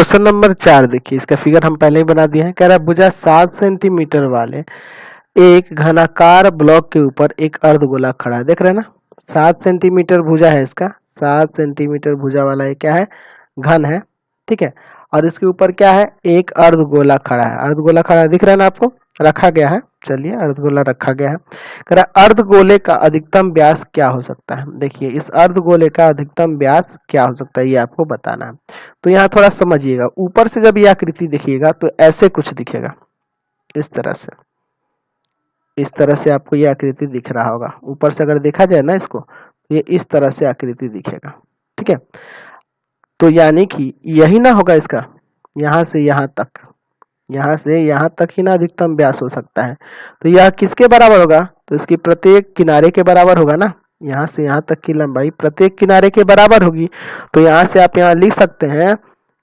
Question number 4 देखिए, इसका figure हम पहले ही बना दिए हैं। कह रहा है भुजा 7 सेंटीमीटर वाले एक घनाकार ब्लॉक के ऊपर एक अर्धगोला खड़ा है। देख रहे हैं ना, 7 सेंटीमीटर भुजा है इसका, 7 सेंटीमीटर भुजा वाला ये क्या है, घन है, ठीक है। और इसके ऊपर क्या है, एक अर्धगोला खड़ा है। अर्धगोला खड़ा है, दिख रहा है ना आपको, रखा गया है। चलिए, अर्धगोला रखा गया है। कह रहा है अर्धगोले का अधिकतम व्यास क्या हो सकता है। देखिए, इस अर्धगोले का अधिकतम व्यास क्या हो सकता है, ये आपको बताना है। तो यहाँ थोड़ा समझिएगा, ऊपर से जब ये आकृति देखिएगा तो ऐसे कुछ दिखेगा, इस तरह से, इस तरह से आपको ये आकृति दिख रहा होगा। ऊपर से अगर देखा जाए ना इसको, तो ये इस तरह से आकृति दिखेगा, ठीक है। तो यानी कि यही ना होगा इसका, यहाँ से यहाँ तक, यहाँ से यहाँ तक ही ना अधिकतम व्यास हो सकता है। तो यह किसके बराबर होगा, तो इसकी प्रत्येक किनारे के बराबर होगा ना। यहाँ से यहाँ तक की लंबाई प्रत्येक किनारे के बराबर होगी। तो यहाँ से आप यहाँ लिख सकते हैं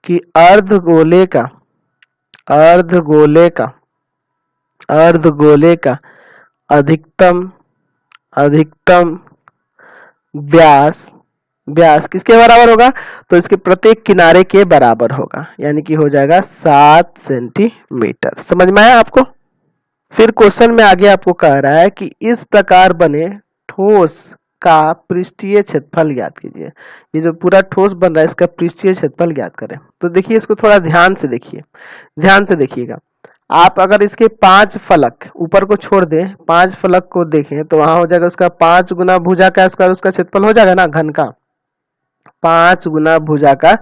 कि अर्धगोले का अधिकतम व्यास किसके बराबर होगा, तो इसके प्रत्येक किनारे के बराबर होगा, यानी कि हो जाएगा 7 सेंटीमीटर। समझ में आया आपको। फिर क्वेश्चन में आगे आपको कह रहा है कि इस प्रकार बने ठोस का पृष्ठीय क्षेत्रफल ज्ञात कीजिए। ये जो पूरा ठोस बन रहा है, इसका पृष्ठीय क्षेत्रफल ज्ञात करें। तो देखिए, इसको थोड़ा ध्यान से देखिए, ध्यान से देखिएगा। आप अगर इसके 5 फलक ऊपर को छोड़ दें, 5 फलक को देखें, तो वहां हो जाएगा उसका 5 गुना भुजा का स्क्वायर, उसका क्षेत्रफल हो जाएगा ना घन का, 5 गुना भुजा का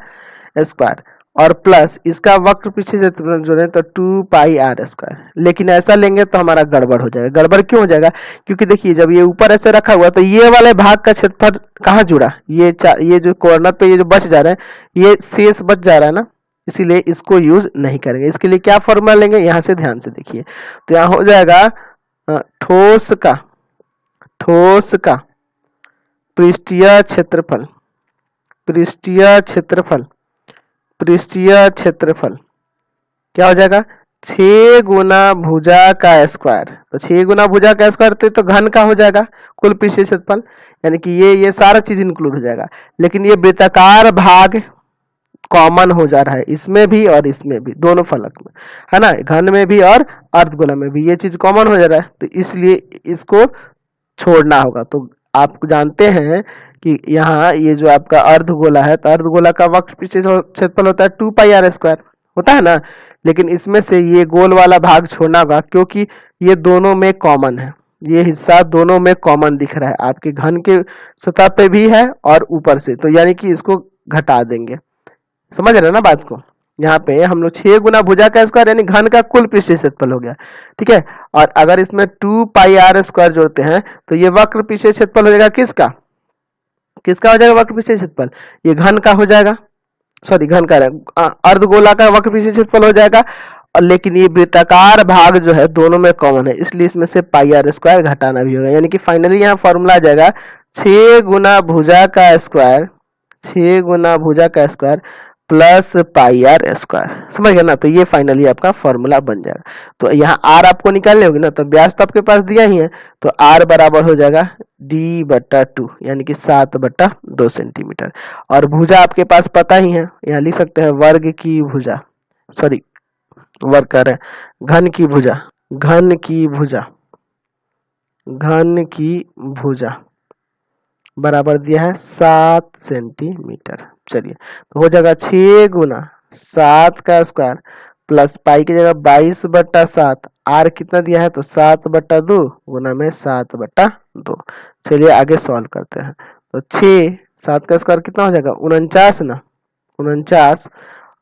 स्क्वायर, और प्लस इसका वक्र पीछे क्षेत्रफल जोड़ें तो 2 पाई आर स्क्वायर। लेकिन ऐसा लेंगे तो हमारा गड़बड़ हो जाएगा। गड़बड़ क्यों हो जाएगा, क्योंकि देखिए जब ये ऊपर ऐसे रखा हुआ तो ये वाले भाग का क्षेत्रफल कहाँ जुड़ा, ये जो कॉर्नर पे ये जो बच जा रहा है, ये शेष बच जा रहा है ना, इसीलिए इसको यूज नहीं करेंगे। इसके लिए क्या फॉर्मूला लेंगे, यहाँ से ध्यान से देखिए। तो यहाँ हो जाएगा ठोस का पृष्ठीय क्षेत्रफल क्या हो जाएगा, 6 गुना भुजा का स्क्वायर। तो 6 गुना भुजा का स्क्वायर तो घन का हो जाएगा कुल पृष्ठीय क्षेत्रफल, यानी कि ये सारा चीज इंक्लूड हो जाएगा। लेकिन ये वृत्ताकार भाग कॉमन हो जा रहा है, इसमें भी और इसमें भी, दोनों फलक में, है ना, घन में भी और अर्धगोला में भी ये चीज कॉमन हो जा रहा है। तो इसलिए इसको छोड़ना होगा। तो आप जानते हैं कि यहाँ ये जो आपका अर्धगोला है, तो अर्धगोला का वक्र पीछे क्षेत्रफल होता है 2 पाई आर स्क्वायर, होता है ना। लेकिन इसमें से ये गोल वाला भाग छोड़ना होगा, क्योंकि ये दोनों में कॉमन है, ये हिस्सा दोनों में कॉमन दिख रहा है, आपके घन के सतह पे भी है और ऊपर से, तो यानी कि इसको घटा देंगे। समझ रहे हैं ना बात को। यहाँ पे हम लोग 6 गुना भुजा का स्क्वायर यानी घन का कुल पृष्ठीय क्षेत्रफल हो गया, ठीक है। और अगर इसमें 2 पाई आर स्क्वायर जोड़ते हैं तो ये वक्र पृष्ठीय क्षेत्रफल हो जाएगा किसका हो जाएगा वक्र पृष्ठीय क्षेत्रफल, ये घन का हो जाएगा, सॉरी घन का अर्धगोला का वक्र पृष्ठीय क्षेत्रफल हो जाएगा। और लेकिन ये वृत्ताकार भाग जो है दोनों में कॉमन है, इसलिए इसमें से पाई आर स्क्वायर घटाना भी होगा। यानी कि फाइनली यहाँ फॉर्मूला आ जाएगा 6 गुना भुजा का square plus pi r square. समझ गए ना। तो ये फाइनली आपका फॉर्मूला बन जाएगा। तो यहाँ आर आपको निकालने होगी ना, तो व्यास तो आपके पास दिया ही है, तो आर बराबर हो जाएगा d/2 यानी कि 7/2 सेंटीमीटर। और भुजा आपके पास पता ही है, यहाँ लिख सकते हैं वर्ग की भुजा, सॉरी वर्ग कर रहे हैं, घन की भुजा बराबर दिया है 7 सेंटीमीटर। चलिए, तो हो जाएगा 6 गुना 7 का स्क्वायर प्लस पाई की जगह 22/7, आर कितना दिया है तो 7/2 गुना में 7/2। चलिए आगे सॉल्व करते हैं। तो 6 7 का स्क्वायर कितना हो जाएगा 49 ना, 49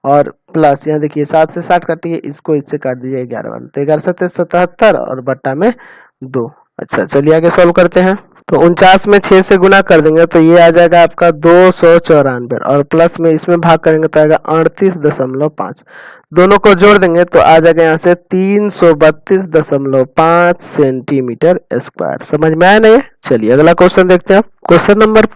और प्लस यहाँ देखिए 7 से 60 काटिए, इसको इससे काट दीजिए 11 तो 11 7 77 और बट्टा में 2। अच्छा चलिए आगे सॉल्व करते हैं। तो 49 में 6 से गुना कर देंगे तो ये आ जाएगा आपका 294 और प्लस में इसमें भाग करेंगे तो आएगा 38.5। दोनों को जोड़ देंगे तो आ जाएगा यहाँ से 332.5 सेंटीमीटर स्क्वायर। समझ में आया ना ये। चलिए अगला क्वेश्चन देखते हैं। Question number